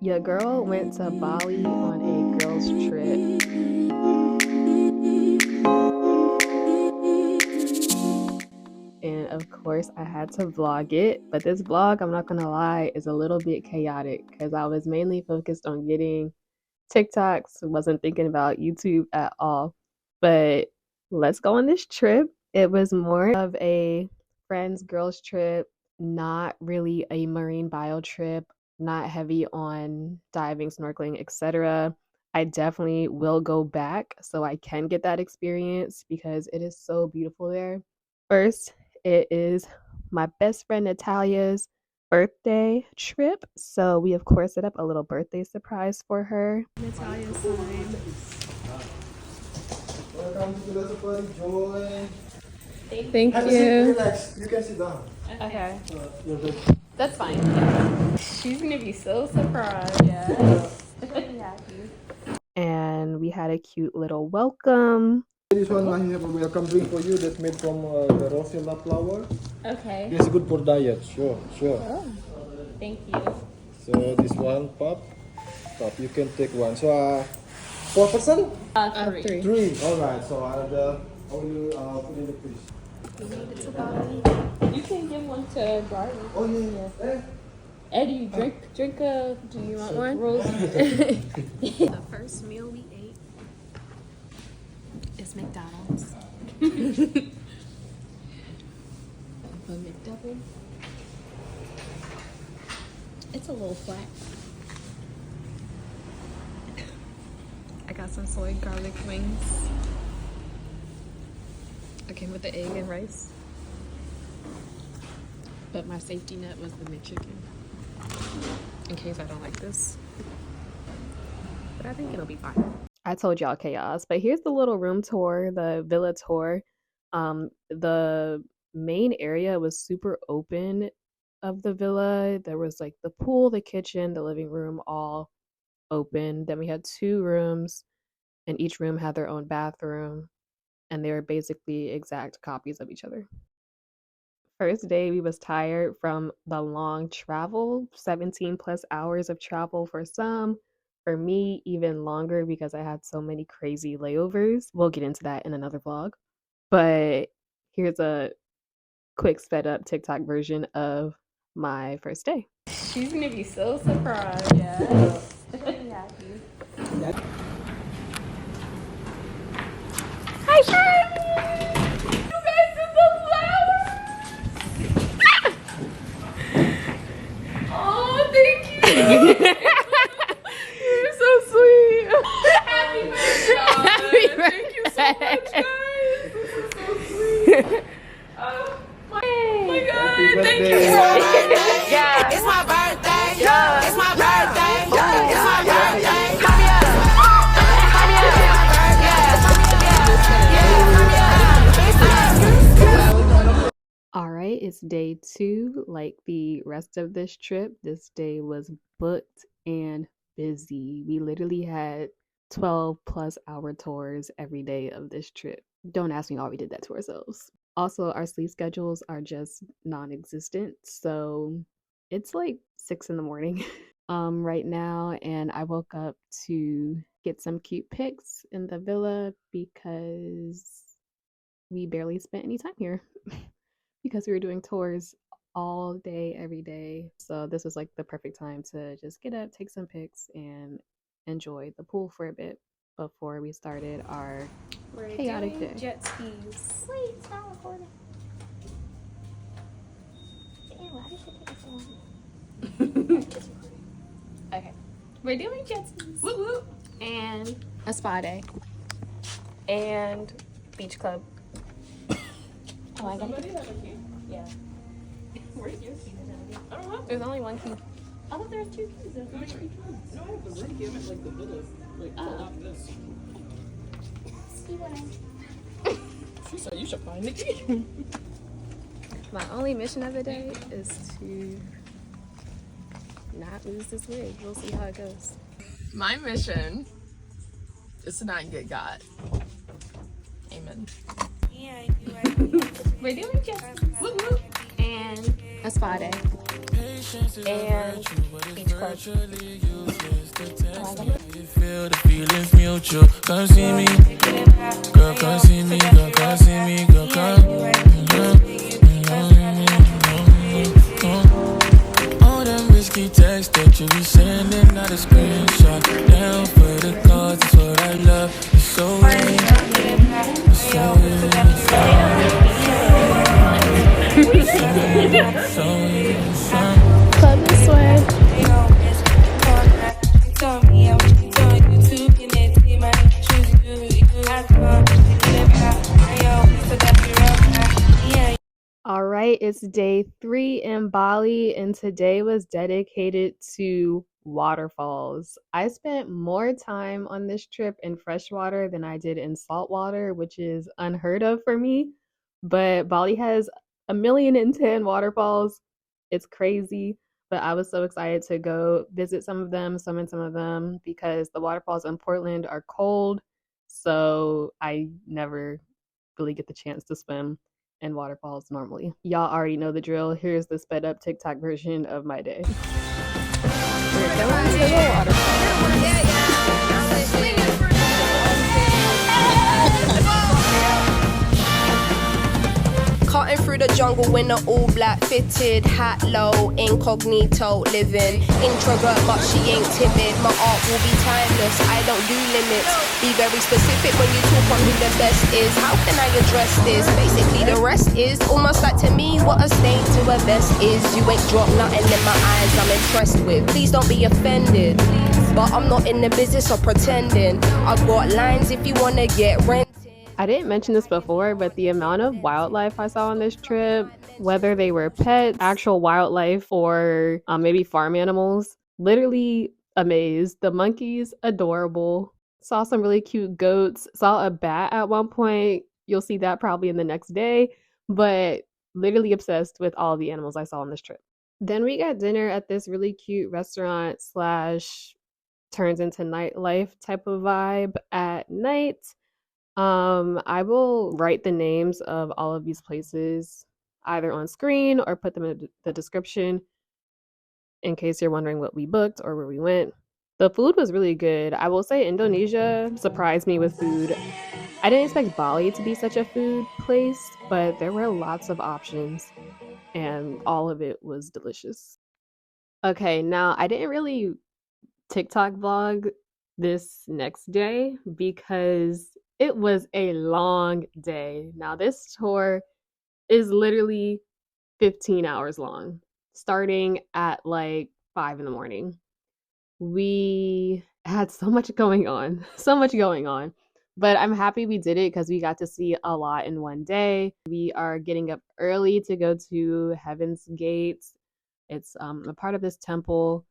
Your girl went to Bali on a girls trip. And of course I had to vlog it, but this vlog, I'm not gonna lie, is a little bit chaotic because I was mainly focused on getting TikToks, wasn't thinking about YouTube at all. But let's go on this trip. It was more of a friends girls trip, not really a marine bio trip, not heavy on diving, snorkeling, etc. I definitely will go back so I can get that experience because it is so beautiful there. First, it is my best friend Natalia's birthday trip, so we of course set up a little birthday surprise for her. Natalia's sign. Welcome to the Safari, Joy. Thank you. Relax. You can sit down. Okay. You're good. That's fine. She's gonna be so surprised. Yeah. And we had a cute little welcome. This one I have a welcome drink for you that's made from the Rosella flower. Okay. It's good for diet. Sure. Oh, thank you. So this one, pop. You can take one. So 4 person? Three. 3. All right. So I will put in the fridge. You can give one to Garden. Oh yeah. Eddie, drink. Do you want one? Rose. The first meal we ate is McDonald's. A McDouble. It's a little flat. I got some soy garlic wings. I came with the egg and rice. But my safety net was the McChicken. In case I don't like this. But I think it'll be fine. I told y'all chaos, but here's the little room tour, the villa tour. The main area was super open of the villa. There was like the pool, the kitchen, the living room, all open. Then we had 2 rooms, and each room had their own bathroom, and they were basically exact copies of each other. First day we was tired from the long travel, 17 plus hours of travel for some. For me, even longer because I had so many crazy layovers. We'll get into that in another vlog. But here's a quick sped up TikTok version of my first day. She's gonna be so surprised. Yeah. Hi, Shirley! You guys did the flowers! Oh, thank you! You're so sweet! Happy birthday! Thank you so much, guys! This is so sweet! Oh my god! Thank you so much! Yeah. It's my birthday! Yeah. It's my birthday! Yeah. It's my birthday! Alright, it's day 2. Like the rest of this trip, this day was booked and busy. We literally had 12 plus hour tours every day of this trip. Don't ask me how we did that to ourselves. Also, our sleep schedules are just non-existent, so it's like 6 in the morning right now, and I woke up to get some cute pics in the villa because we barely spent any time here. Because we were doing tours all day, every day. So this was like the perfect time to just get up, take some pics, and enjoy the pool for a bit before we started our chaotic day. Jet skis. Wait, it's not recording. Damn, why did it take so long? Okay. We're doing jet skis. Woo woo. And a spa day. And beach club. Oh, I got it. Yeah. Where's your key? I don't know. There's only one key. I thought there was 2 keys. There's only 3 keys. No, I have the room key. I meant like the villas. Like, not this. See what She said you should find the key. My only mission of the day is to not lose this wig. We'll see how it goes. My mission is to not get got. Amen. Yeah, you right. We're doing jet skis. Woo woo. And a spa day. and beach club. Feel the feelings mutual. Come see me, girl. Come see me, girl. Come see me, girl. All them risky texts that you be sending, not a screenshot. Down for the cause, that's what I love. It's so easy, it's so easy, it's so easy. Love this one. All right, it's day 3 in Bali, and today was dedicated to waterfalls. I spent more time on this trip in freshwater than I did in saltwater, which is unheard of for me. But Bali has 1,010,000 waterfalls. It's crazy, but I was so excited to go visit some of them, swim in some of them, because the waterfalls in Portland are cold, so I never really get the chance to swim and waterfalls normally. Y'all already know the drill. Here's the sped up TikTok version of my day. We're going to the waterfall. Cutting through the jungle in an all black fitted hat low, incognito living. Introvert but she ain't timid. My art will be timeless, I don't do limits. Be very specific when you talk on who the best is. How can I address this? Basically the rest is almost like to me what a stain to a vest is. You ain't dropped nothing in my eyes I'm impressed with. Please don't be offended, but I'm not in the business of pretending. I've got lines if you wanna get rent. I didn't mention this before, but the amount of wildlife I saw on this trip, whether they were pets, actual wildlife, or maybe farm animals, literally amazed. The monkeys, adorable. Saw some really cute goats. Saw a bat at one point. You'll see that probably in the next day, but literally obsessed with all the animals I saw on this trip. Then we got dinner at this really cute restaurant slash turns into nightlife type of vibe at night. I will write the names of all of these places either on screen or put them in the description in case you're wondering what we booked or where we went. The food was really good. I will say Indonesia surprised me with food. I didn't expect Bali to be such a food place, but there were lots of options and all of it was delicious. Okay, now I didn't really TikTok vlog this next day because it was a long day. Now, this tour is literally 15 hours long, starting at like 5 in the morning. We had so much going on, so much going on. But I'm happy we did it because we got to see a lot in one day. We are getting up early to go to Heaven's Gates. It's a part of this temple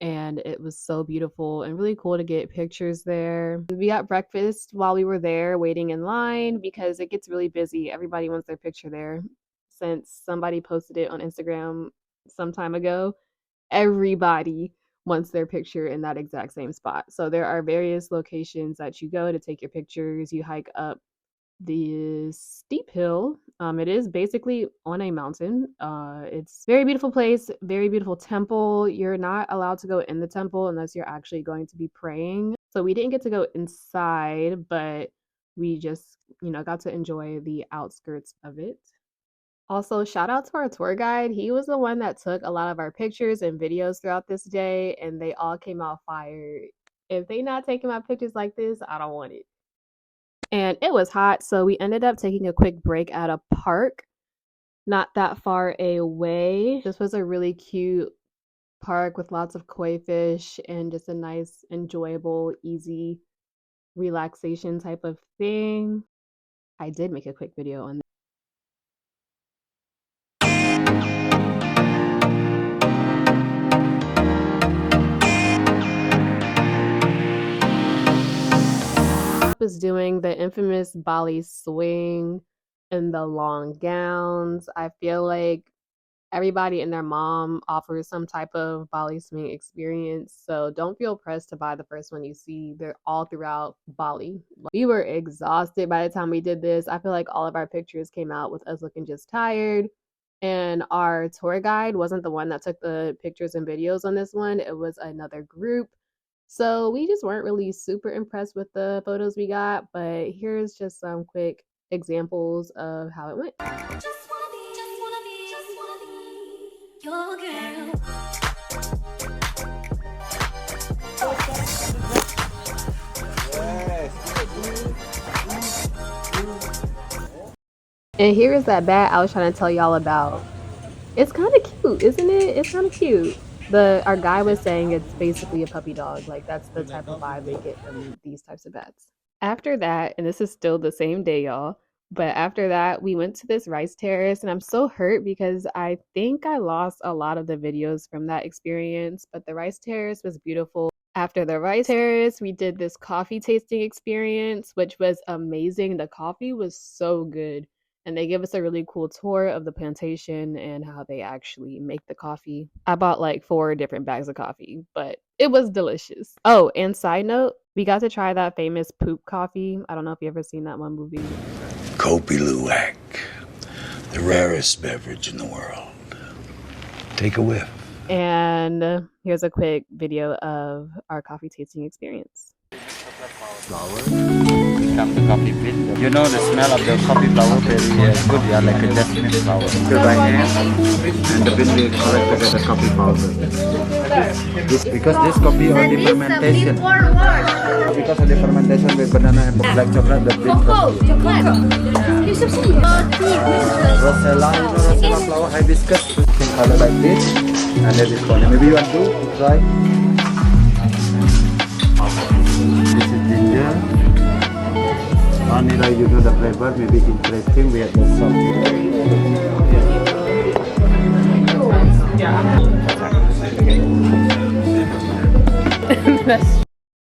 and it was so beautiful and really cool to get pictures there. We got breakfast while we were there waiting in line because it gets really busy. Everybody wants their picture there. Since somebody posted it on Instagram some time ago, everybody wants their picture in that exact same spot. So there are various locations that you go to take your pictures. You hike up the steep hill. It is basically on a mountain. It's a very beautiful place, very beautiful temple. You're not allowed to go in the temple unless you're actually going to be praying. So we didn't get to go inside, but we just, got to enjoy the outskirts of it. Also, shout out to our tour guide. He was the one that took a lot of our pictures and videos throughout this day, and they all came out fire. If they not taking my pictures like this, I don't want it. And it was hot, so we ended up taking a quick break at a park not that far away. This was a really cute park with lots of koi fish and just a nice, enjoyable, easy relaxation type of thing. I did make a quick video on that. Was doing the infamous Bali swing in the long gowns. I feel like everybody and their mom offers some type of Bali swing experience, so don't feel pressed to buy the first one you see. They're all throughout Bali. We were exhausted by the time we did this. I feel like all of our pictures came out with us looking just tired, And our tour guide wasn't the one that took the pictures and videos on this one, it was another group. So we just weren't really super impressed with the photos we got, but here's just some quick examples of how it went. Your girl. And here is that bat I was trying to tell y'all about. It's kind of cute, isn't it? It's kind of cute. Our guy was saying it's basically a puppy dog. Like that's the type of vibe they get from these types of bats. After that, and this is still the same day, y'all, but after that, we went to this rice terrace, and I'm so hurt because I think I lost a lot of the videos from that experience, but the rice terrace was beautiful. After the rice terrace, we did this coffee tasting experience, which was amazing. The coffee was so good. And they give us a really cool tour of the plantation and how they actually make the coffee. I bought like 4 different bags of coffee, but it was delicious. Oh, and side note, we got to try that famous poop coffee. I don't know if you ever seen that one movie. Kopi Luwak, the rarest beverage in the world. Take a whiff. And here's a quick video of our coffee tasting experience. Flower become the coffee bean. You know the smell of the coffee flower very good, yeah, like a jasmine flower. So by hand, and the bean we collect together coffee powder. Because this coffee on the fermentation. Because of the fermentation with banana and black chocolate, the bean coffee. Rosella, you know Rosella flower, hibiscus, in color like this, and then this one. Maybe you want to try. This is ginger. Vanilla, you know the flavor, maybe interesting. We have the salt.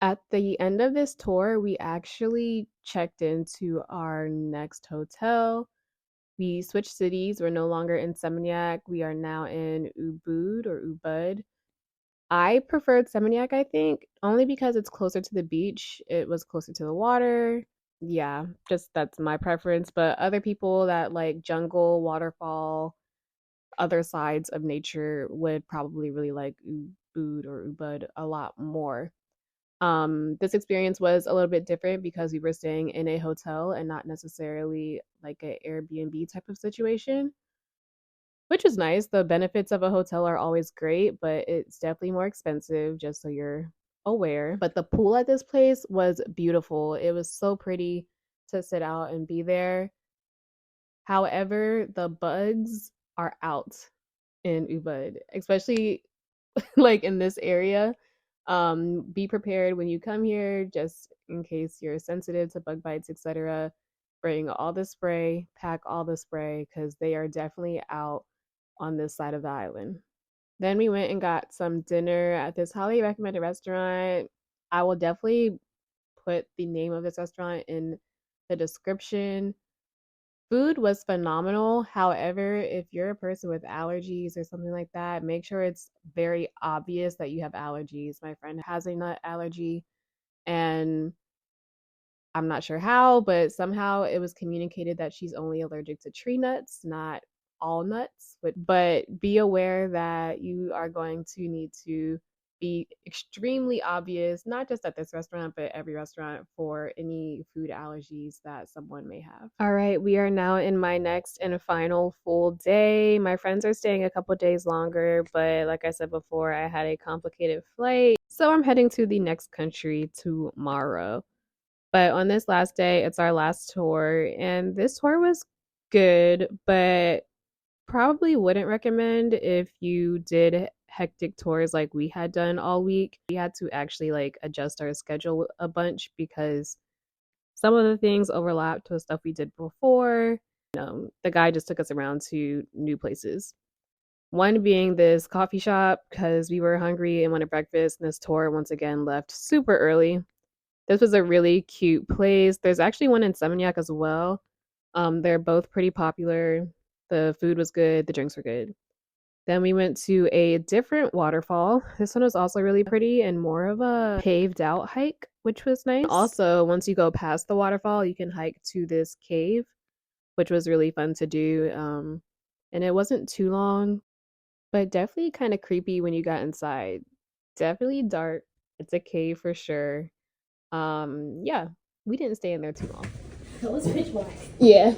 At the end of this tour, we actually checked into our next hotel. We switched cities. We're no longer in Seminyak. We are now in Ubud or Ubud. I preferred Seminyak, I think, only because it's closer to the beach. It was closer to the water. Yeah, just that's my preference. But other people that like jungle, waterfall, other sides of nature would probably really like Ubud or Ubud a lot more. This experience was a little bit different because we were staying in a hotel and not necessarily like an Airbnb type of situation, which is nice. The benefits of a hotel are always great, but it's definitely more expensive, just so you're aware. But the pool at this place was beautiful. It was so pretty to sit out and be there. However, the bugs are out in Ubud, especially like in this area. Be prepared when you come here, just in case you're sensitive to bug bites, etc. Bring all the spray, pack all the spray, because they are definitely out on this side of the island. Then we went and got some dinner at this highly recommended restaurant. I will definitely put the name of this restaurant in the description. Food was phenomenal. However, if you're a person with allergies or something like that, make sure it's very obvious that you have allergies. My friend has a nut allergy, and I'm not sure how, but somehow it was communicated that she's only allergic to tree nuts, not all nuts. But be aware that you are going to need to be extremely obvious, not just at this restaurant, but every restaurant, for any food allergies that someone may have. All right, we are now in my next and final full day. My friends are staying a couple days longer, but like I said before, I had a complicated flight, so I'm heading to the next country tomorrow. But on this last day, it's our last tour, and this tour was good, but probably wouldn't recommend if you did hectic tours like we had done all week. We had to actually like adjust our schedule a bunch because some of the things overlapped with stuff we did before. The guy just took us around to new places. One being this coffee shop because we were hungry and wanted breakfast, and this tour once again left super early. This was a really cute place. There's actually one in Seminyak as well. They're both pretty popular. The food was good. The drinks were good. Then we went to a different waterfall. This one was also really pretty and more of a paved out hike, which was nice. Also, once you go past the waterfall, you can hike to this cave, which was really fun to do. and it wasn't too long, but definitely kind of creepy when you got inside. Definitely dark. It's a cave for sure. Yeah, we didn't stay in there too long. It was pitch black. Yeah.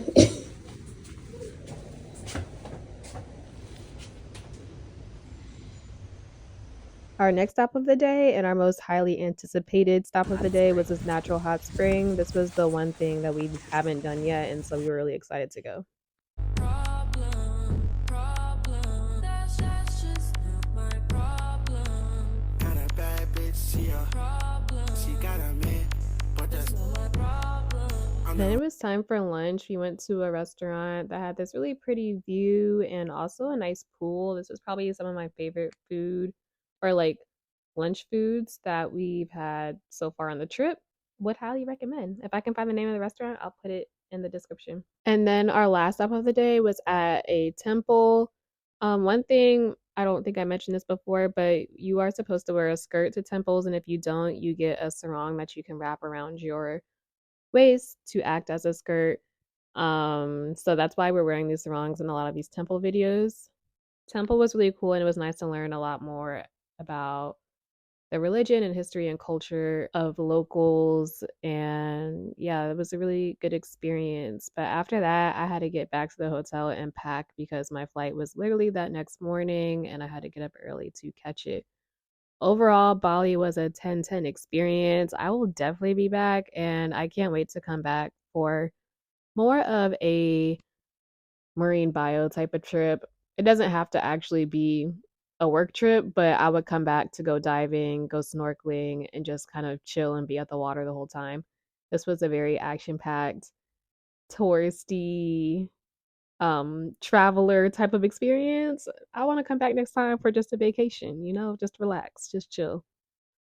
Our next stop of the day and our most highly anticipated stop of the day was this natural hot spring. This was the one thing that we haven't done yet, and so we were really excited to go. Then it was time for lunch. We went to a restaurant that had this really pretty view and also a nice pool. This was probably some of my favorite food or like lunch foods that we've had so far on the trip. Would highly recommend. If I can find the name of the restaurant, I'll put it in the description. And then our last stop of the day was at a temple. One thing, I don't think I mentioned this before, but you are supposed to wear a skirt to temples, and if you don't, you get a sarong that you can wrap around your waist to act as a skirt. So that's why we're wearing these sarongs in a lot of these temple videos. Temple was really cool, and it was nice to learn a lot more about the religion and history and culture of locals. And yeah, it was a really good experience. But after that, I had to get back to the hotel and pack because my flight was literally that next morning and I had to get up early to catch it. Overall, Bali was a 10/10 experience. I will definitely be back, and I can't wait to come back for more of a marine bio type of trip. It doesn't have to actually be a work trip, but I would come back to go diving, go snorkeling, and just kind of chill and be at the water the whole time. This was a very action-packed, touristy, traveler type of experience. I want to come back next time for just a vacation, just relax, just chill.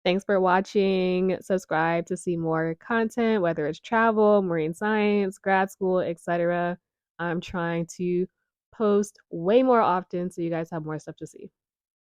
Thanks for watching. Subscribe to see more content, whether it's travel, marine science, grad school, etc. I'm trying to post way more often so you guys have more stuff to see.